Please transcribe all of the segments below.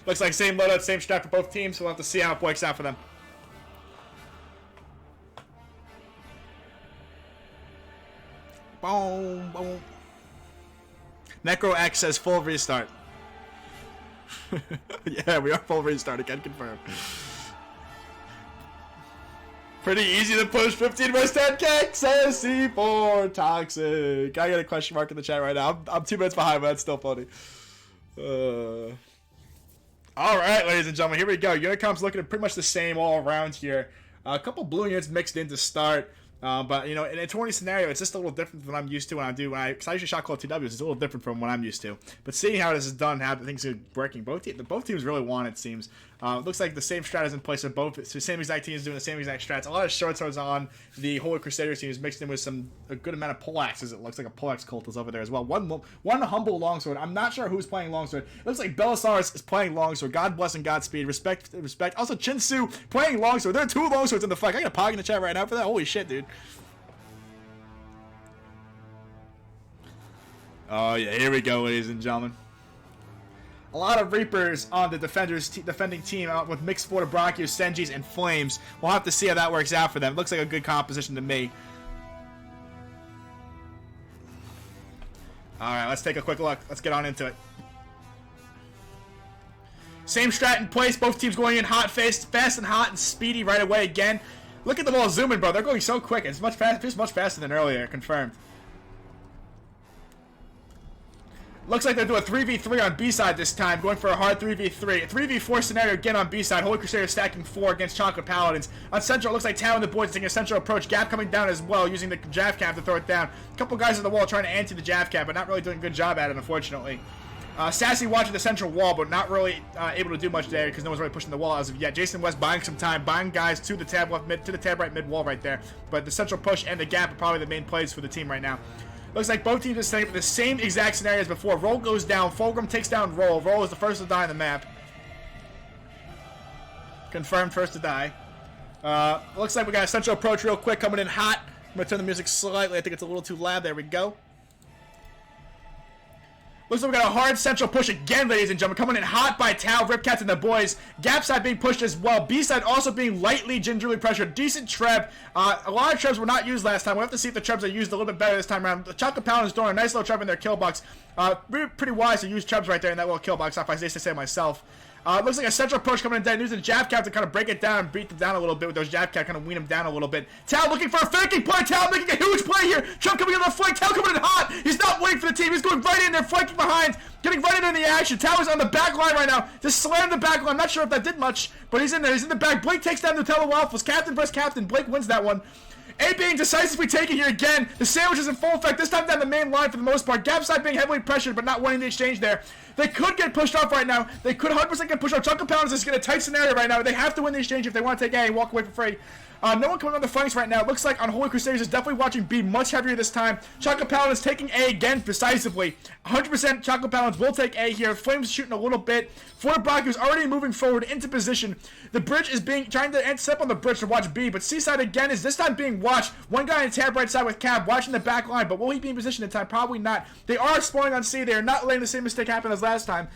Looks like same loadout, same strat for both teams. We'll have to see how it works out for them. Boom, boom. Necro X says full restart. Yeah, we are full restart again, confirmed. Pretty easy to push 15 versus 10k, says C4 Toxic. I got a question mark in the chat right now. I'm 2 minutes behind, but that's still funny. Alright, ladies and gentlemen, here we go. Unit comp's looking pretty much the same all around here. A couple blue units mixed in to start. But, you know, in a tourney scenario, it's just a little different than what I'm used to when I do. Because I usually shot call TWs, it's a little different from what I'm used to. But seeing how this is done, how things are working, both teams really want it, seems. It looks like the same strat is in place for both. So the same exact teams doing the same exact strats. A lot of short swords on the Holy Crusaders team is mixed in with a good amount of poleaxes. It looks like a poleaxe cult is over there as well. One humble longsword. I'm not sure who's playing longsword. It looks like Belisarius is playing longsword. God bless and Godspeed. Respect. Also, Chinsu playing longsword. There are 2 longswords in the fight. I got a pog in the chat right now for that. Holy shit, dude. Oh yeah, here we go, ladies and gentlemen. A lot of Reapers on the defending team out with mixed Fort of Brachios, Senjis, and Flames. We'll have to see how that works out for them. It looks like a good composition to me. Alright, let's take a quick look. Let's get on into it. Same strat in place. Both teams going in hot, fast and hot and speedy right away again. Look at them all zooming, bro. They're going so quick. It's much faster than earlier, confirmed. Looks like they're doing a 3v3 on B-side this time, going for a hard 3v3. A 3v4 scenario again on B-side. Holy Crusaders stacking 4 against Chocolate Paladins. On Central, it looks like Tao and the boys taking a central approach. Gap coming down as well, using the Jav Cap to throw it down. A couple guys on the wall trying to anti the Jav Cap, but not really doing a good job at it, unfortunately. Sassy watching the central wall, but not really able to do much there because no one's really pushing the wall as of yet. Jason West buying some time, buying guys to the tab left mid, to the tab right mid wall right there. But the central push and the gap are probably the main plays for the team right now. Looks like both teams are setting up the same exact scenario as before. Roll goes down. Fulgrim takes down Roll. Roll is the first to die on the map. Confirmed first to die. Looks like we got a central approach real quick coming in hot. I'm going to turn the music slightly. I think it's a little too loud. There we go. Looks like we got a hard central push again, ladies and gentlemen. Coming in hot by Tao, Ripcats, and the boys. Gap side being pushed as well. B side also being lightly gingerly pressured. Decent Treb. A lot of Trebs were not used last time. We'll have to see if the Trebs are used a little bit better this time around. The Chocolate Paladins throwing a nice little Treb in their kill box. Pretty wise to use Trebs right there in that little kill box, if I say myself. Looks like a central push coming in dead. Using Jav Cap to kind of break it down and beat them down a little bit with those Jav Cap, kind of wean them down a little bit. Tao looking for a faking play. Tao making a huge play here. Trump coming in the flank. Tao coming in hot. He's not waiting for the team. He's going right in there, flanking behind, getting right into the action. Tao is on the back line right now. Just slammed the back line. I'm not sure if that did much, but he's in there. He's in the back. Blake takes down Nutella Waffles. Captain versus Captain. Blake wins that one. A being decisively taken here again. The sandwich is in full effect, this time down the main line for the most part. Gap side being heavily pressured, but not winning the exchange there. They could get pushed off right now. They could 100% get pushed off. Chocolate Paladins is in a tight scenario right now. They have to win the exchange if they want to take A and walk away for free. No one coming on the flanks right now. It looks like on Holy Crusaders is definitely watching B much heavier this time. Chocolate Paladins taking A again decisively. 100% Chocolate Paladins will take A here. Flames shooting a little bit. Fort Brock is already moving forward into position. The bridge is trying to step on the bridge to watch B, but C-side again is this time being watched. One guy in tab right side with Cab watching the back line, but will he be in position in time? Probably not. They are exploring on C. They are not letting the same mistake happen as last time.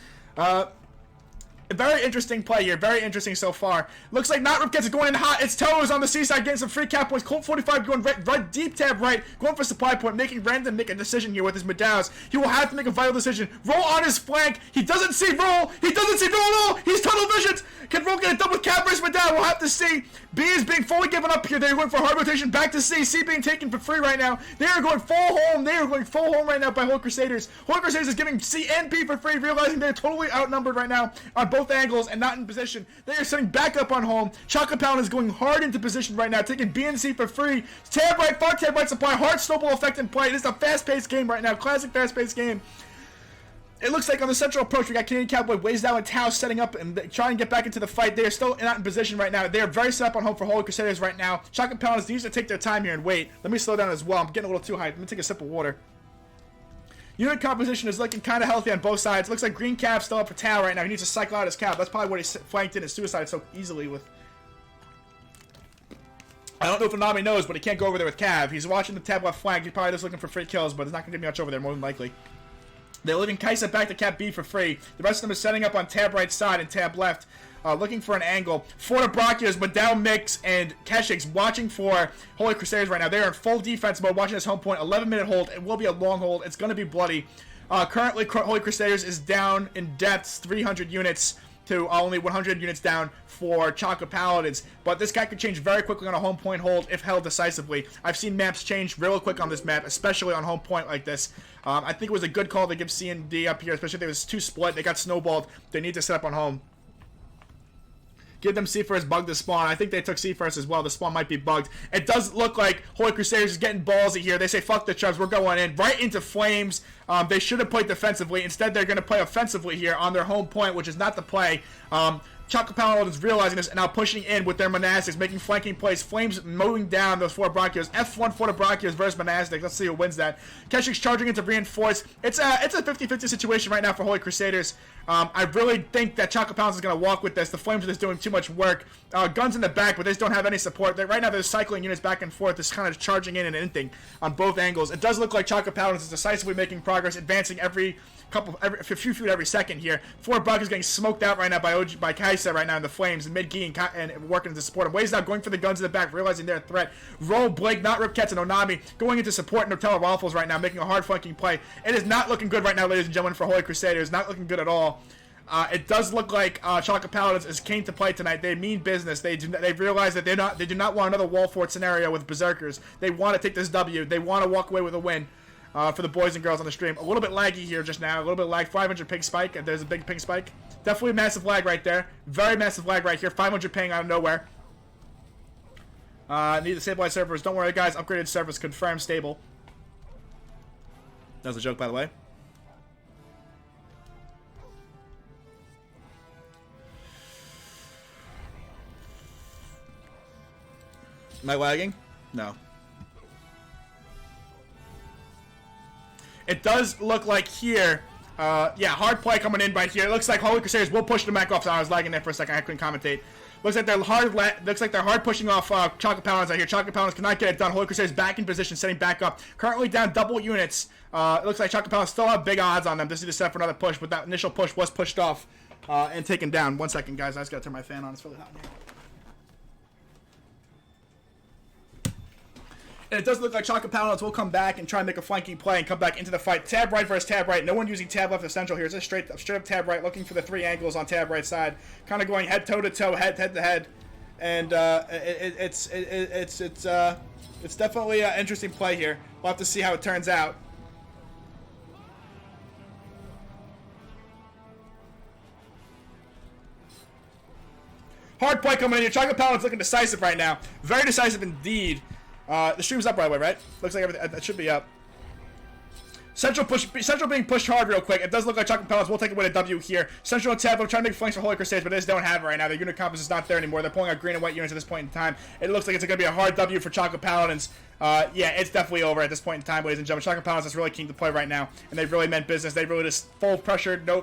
A very interesting play here. Very interesting so far. Looks like not Ripcats is going in hot. It's Toes on the C-side getting some free cap points. Colt 45 going right deep tab right. Going for supply point. Making Random make a decision here with his Medaus. He will have to make a vital decision. Roll on his flank. He doesn't see Roll. He doesn't see Roll at all. He's tunnel visioned. Can Roll get it done with Cap versus Medaus? We'll have to see. B is being fully given up here. They're going for hard rotation back to C. C being taken for free right now. They are going full home. They are going full home right now by Holy Crusaders. Holy Crusaders is giving C and B for free, realizing they're totally outnumbered right now on both angles and not in position. They are setting back up on home. Chocolate Paladin is going hard into position right now, taking B and C for free. Tab right, far tab right supply, hard snowball effect in play. It is a fast-paced game right now. Classic fast-paced game. It looks like on the central approach, we got Canadian Cowboy, Ways Down, and Tao setting up and trying to get back into the fight. They are still not in position right now. They are very set up on home for Holy Crusaders right now. Chocolate Paladins need to take their time here and wait. Let me slow down as well. I'm getting a little too hyped. Let me take a sip of water. Unit composition is looking kind of healthy on both sides. Looks like Green Cap's still up for Tao right now. He needs to cycle out his Cap. That's probably what he flanked in his suicide so easily with. I don't know if Anami knows, but he can't go over there with Cav. He's watching the tab left flank. He's probably just looking for free kills, but it's not going to get me much over there, more than likely. They're leaving Kaisa back to cap B for free. The rest of them are setting up on tab right side and tab left, looking for an angle. Fjord, Madao, Mix, and Keshix watching for Holy Crusaders right now. They're in full defense mode, watching this home point. 11-minute hold. It will be a long hold. It's going to be bloody. Currently, Holy Crusaders is down in depths 300 units to only 100 units down for Chocolate Paladins. But this guy could change very quickly on a home point hold if held decisively. I've seen maps change real quick on this map, especially on home point like this. I think it was a good call to give C and D up here, especially if it was too split. They got snowballed. They need to set up on home. Give them C first, bug the spawn. I think they took C first as well. The spawn might be bugged. It does look like Holy Crusaders is getting ballsy here. They say, fuck the chubs, we're going in. Right into flames. They should have played defensively. Instead, they're going to play offensively here on their home point, which is not the play. Chocolate Paladins realizing this and now pushing in with their Monastics, making flanking plays. Flames mowing down those 4 Brachios. F1 for the Brachios versus Monastics. Let's see who wins that. Keshix charging into reinforce. It's a 50-50 situation right now for Holy Crusaders. I really think that Chocolate Paladins is going to walk with this. The Flames are just doing too much work. Guns in the back, but they just don't have any support. Right now they're cycling units back and forth, just kind of charging in and inting on both angles. It does look like Chocolate Paladins is decisively making progress, advancing a few feet every second here. 4 Buck is getting smoked out right now by Kaisa right now in the flames, and mid-gi and working to support him. Wade's now going for the guns in the back, realizing they're a threat. Roll, Blake, not Ripcats, and Onami going into support Nutella Waffles right now, making a hard flanking play. It is not looking good right now, ladies and gentlemen, for Holy Crusaders. Not looking good at all. It does look like Chocolate Paladins is came to play tonight. They mean business. They realize that they do not want another wall fort scenario with Berserkers. They want to take this W. They want to walk away with a win. For the boys and girls on the stream. A little bit laggy here just now. A little bit lag. 500 ping spike. And there's a big ping spike. Definitely massive lag right there. Very massive lag right here. 500 ping out of nowhere. Need to stabilize servers. Don't worry, guys. Upgraded servers confirmed stable. That was a joke, by the way. Am I lagging? No. It does look like here, yeah, hard play coming in right here. It looks like Holy Crusaders will push the back off. So I was lagging there for a second. I couldn't commentate. Looks like they're hard pushing off Chocolate Paladins out here. Chocolate Paladins cannot get it done. Holy Crusaders back in position, setting back up. Currently down double units. It looks like Chocolate Paladins still have big odds on them. This is to set for another push, but that initial push was pushed off and taken down. 1 second, guys. I just gotta turn my fan on. It's really hot in here. And it does look like Chocolate Paladins will come back and try and make a flanking play and come back into the fight. Tab right versus tab right. No one using tab left or central here. It's just straight up tab right, looking for the 3 angles on tab right side. Kind of going head toe to toe, head to head. And it's definitely an interesting play here. We'll have to see how it turns out. Hard play coming in here. Chocolate Paladins looking decisive right now. Very decisive indeed. The stream's up, by the way, right? Looks like everything that should be up. Central being pushed hard real quick. It does look like Chocolate Paladins will take away the W here. Central and Tab, trying to make flanks for Holy Crusaders, but they just don't have it right now. Their unit comp is not there anymore. They're pulling out green and white units at this point in time. It looks like it's going to be a hard W for Chocolate Paladins. Yeah, it's definitely over at this point in time, ladies and gentlemen. Chocolate Paladins is really keen to play right now, and they really meant business. They really just full pressure, no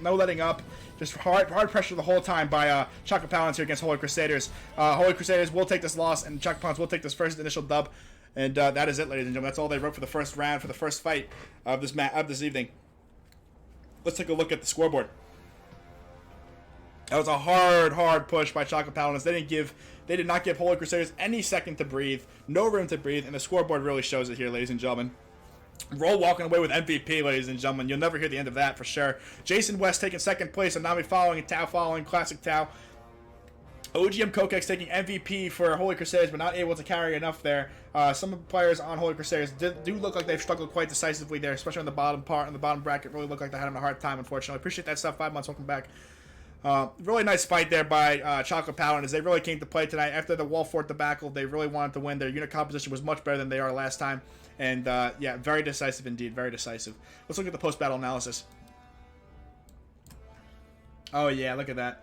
letting up. Just hard pressure the whole time by Chocolate Paladins here against Holy Crusaders. Holy Crusaders will take this loss, and Chocolate Paladins will take this first initial dub. And that is it, ladies and gentlemen. That's all they wrote for the first round, for the first fight of this evening. Let's take a look at the scoreboard. That was a hard push by Chocolate Paladins. They did not give Holy Crusaders any second to breathe, no room to breathe, and the scoreboard really shows it here, ladies and gentlemen. Roll walking away with MVP, ladies and gentlemen. You'll never hear the end of that for sure. Jason West taking second place, Anami following, and Tao following, classic Tao. OGM Kokex taking MVP for Holy Crusaders, but not able to carry enough there. Some of the players on Holy Crusaders do look like they've struggled quite decisively there, especially on the bottom part, on the bottom bracket. Really look like they're having a hard time, unfortunately. Appreciate that stuff. 5 months, welcome back. Really nice fight there by Chocolate Paladins. They really came to play tonight. After the wall fort debacle, they really wanted to win. Their unit composition was much better than they are last time. And, yeah, very decisive indeed. Very decisive. Let's look at the post-battle analysis. Oh, yeah, look at that.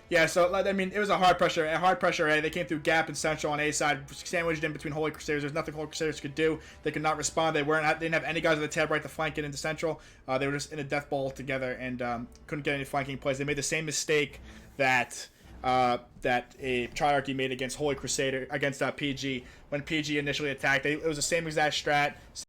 Yeah, so, I mean, it was a hard pressure A. They came through gap and central on A side, sandwiched in between Holy Crusaders. There's nothing Holy Crusaders could do. They could not respond. They didn't have any guys on the tab right to flank it into central. They were just in a death ball together and couldn't get any flanking plays. They made the same mistake that a Triarchy made against Holy Crusader, against PG. When PG initially attacked, it was the same exact strat.